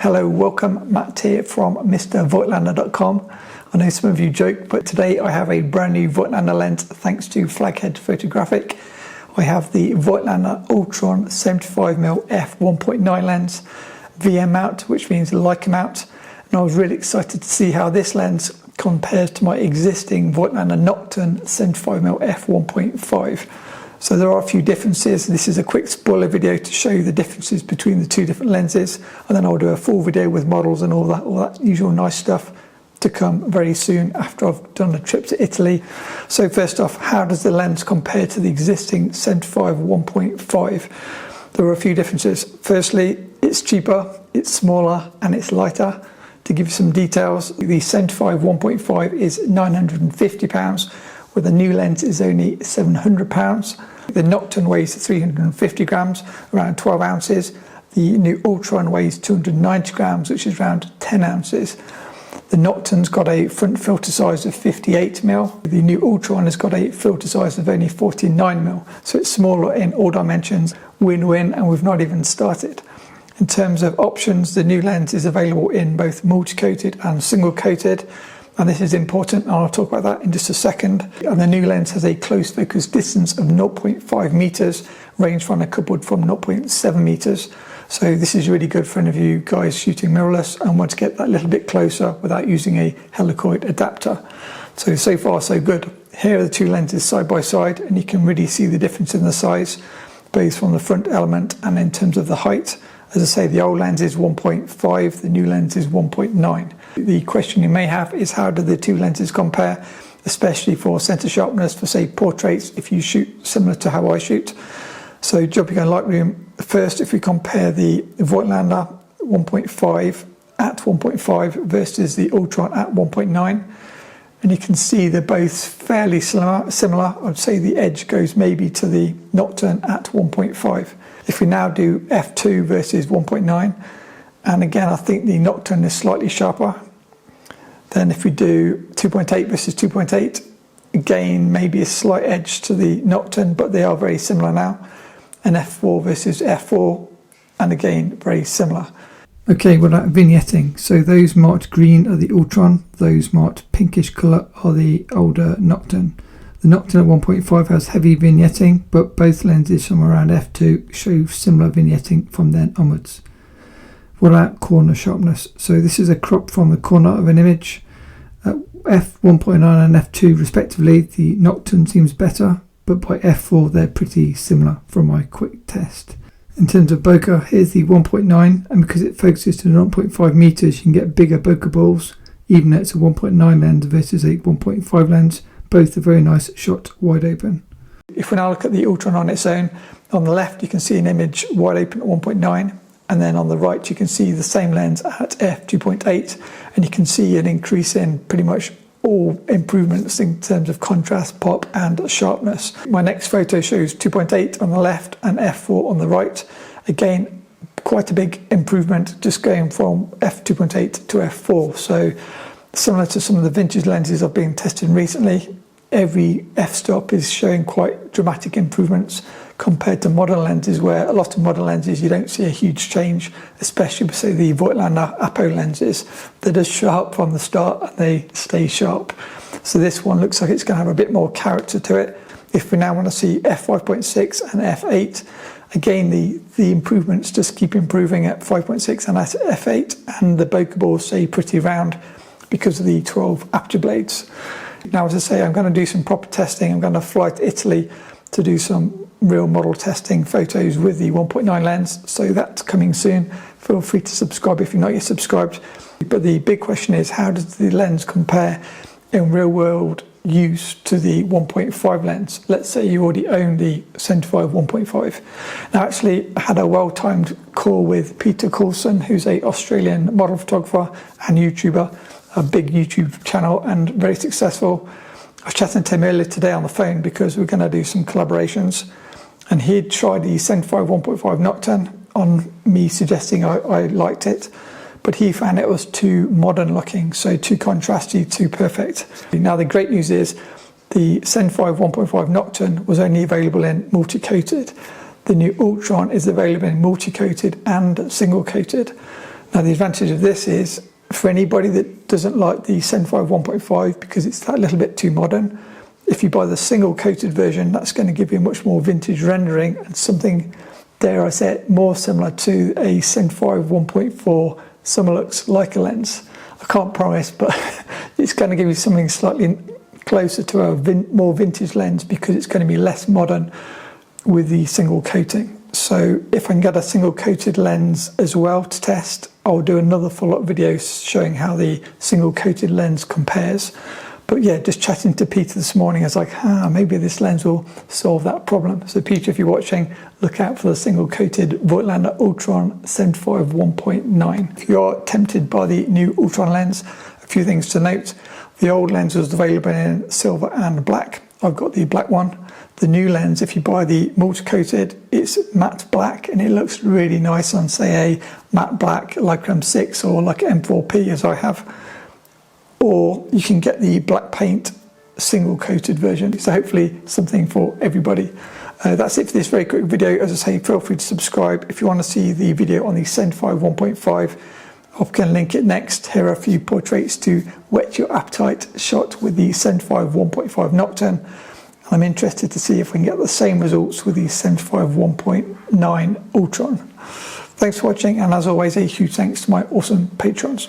Hello, welcome, Matt here from MrVoigtlander.com. I know some of you joke, but today I have a brand new Voigtlander lens thanks to Flaghead Photographic. I have the Voigtlander ULTRON 75mm f1.9 lens, VM mount, which means Leica mount, and I was really excited to see how this lens compares to my existing Voigtlander NOKTON 75mm f1.5. So there are a few differences. This is a quick spoiler video to show you the differences between the two different lenses, and then I'll do a full video with models and all that usual nice stuff to come very soon after I've done a trip to Italy. So first off, how does the lens compare to the existing 75 1.5? There are a few differences. Firstly, it's cheaper, it's smaller, and it's lighter. To give you some details, the 75 1.5 is £950, where the new lens is only £700. The NOKTON weighs 350 grams, around 12 ounces. The new ULTRON weighs 290 grams, which is around 10 ounces. The NOKTON's got a front filter size of 58mm. The new ULTRON has got a filter size of only 49mm, so it's smaller in all dimensions. Win-win, and we've not even started. In terms of options, the new lens is available in both multi-coated and single-coated. And this is important, and I'll talk about that in just a second. And the new lens has a close focus distance of 0.5 meters, rangefinder coupled from 0.7 meters. So this is really good for any of you guys shooting mirrorless and want to get that little bit closer without using a helicoid adapter. So far so good. Here are the two lenses side by side, and you can really see the difference in the size, both from the front element and in terms of the height. As I say, the old lens is 1.5, the new lens is 1.9. The question you may have is, how do the two lenses compare, especially for center sharpness for, say, portraits, if you shoot similar to how I shoot. So jumping on Lightroom, first, if we compare the Voigtlander 1.5 at 1.5 versus the ULTRON at 1.9, and you can see they're both fairly similar. I'd say the edge goes maybe to the NOKTON at 1.5. If we now do f2 versus 1.9, and again I think the NOKTON is slightly sharper. Then if we do 2.8 versus 2.8, again maybe a slight edge to the NOKTON, but they are very similar now. And f4 versus f4, and again very similar. Okay, well, vignetting. So those marked green are the ULTRON, those marked pinkish colour are the older NOKTON. The NOKTON at 1.5 has heavy vignetting, but both lenses from around f2 show similar vignetting from then onwards. What about corner sharpness? So this is a crop from the corner of an image. At f1.9 and f2 respectively, the NOKTON seems better, but by f4 they're pretty similar from my quick test. In terms of bokeh, here's the 1.9, and because it focuses to 0.5 meters, you can get bigger bokeh balls, even though it's a 1.9 lens versus a 1.5 lens. Both are very nice shot wide open. If we now look at the ULTRON on its own, on the left you can see an image wide open at 1.9, and then on the right you can see the same lens at f2.8, and you can see an increase in pretty much all improvements in terms of contrast, pop and sharpness. My next photo shows 2.8 on the left and f4 on the right. Again, quite a big improvement just going from f2.8 to f4. So similar to some of the vintage lenses I've been testing recently, every f-stop is showing quite dramatic improvements compared to modern lenses, where a lot of modern lenses you don't see a huge change, especially with, say, the Voigtlander Apo lenses. They're just sharp from the start and they stay sharp. So this one looks like it's going to have a bit more character to it. If we now want to see f5.6 and f8, again the improvements just keep improving at 5.6 and at f8, and the bokeh balls stay pretty round because of the 12 aperture blades. Now, as I say, I'm going to do some proper testing. I'm going to fly to Italy to do some real model testing photos with the 1.9 lens, so that's coming soon. Feel free to subscribe if you're not yet subscribed. But the big question is, how does the lens compare in real world use to the 1.5 lens? Let's say you already own the 75 1.5. Now, actually, I had a well-timed call with Peter Coulson, who's an Australian model photographer and YouTuber, a big YouTube channel and very successful. I was chatting to him earlier today on the phone because we're going to do some collaborations, and he'd tried the 75 1.5 NOKTON on me suggesting I liked it, but he found it was too modern looking, so too contrasty, too perfect. Now the great news is the 75 1.5 NOKTON was only available in multi-coated. The new ULTRON is available in multi-coated and single-coated. Now the advantage of this is for anybody that doesn't like the Sense5 1.5 because it's that little bit too modern, if you buy the single coated version, that's going to give you much more vintage rendering and something, dare I say it, more similar to a Sense5 1.4 summer looks like a lens. I can't promise, but it's going to give you something slightly closer to a more vintage lens because it's going to be less modern with the single coating. So if I can get a single coated lens as well to test, I'll do another follow-up video showing how the single coated lens compares. But yeah, just chatting to Peter this morning, I was like, maybe this lens will solve that problem. So Peter, if you're watching, look out for the single coated Voigtlander ULTRON Sense5 1.9. If you are tempted by the new ULTRON lens, a few things to note. The old lens was available in silver and black. I've got the black one. The new lens, if you buy the multi-coated, it's matte black and it looks really nice on, say, a matte black like M6 or like M4P as I have. Or you can get the black paint single coated version. So hopefully something for everybody. That's it for this very quick video. As I say, feel free to subscribe. If you want to see the video on the Sense5 1.5, I can link it next. Here are a few portraits to whet your appetite shot with the Sense5 1.5 NOKTON. I'm interested to see if we can get the same results with the Sense5 1.9 ULTRON. Thanks for watching, and as always, a huge thanks to my awesome patrons.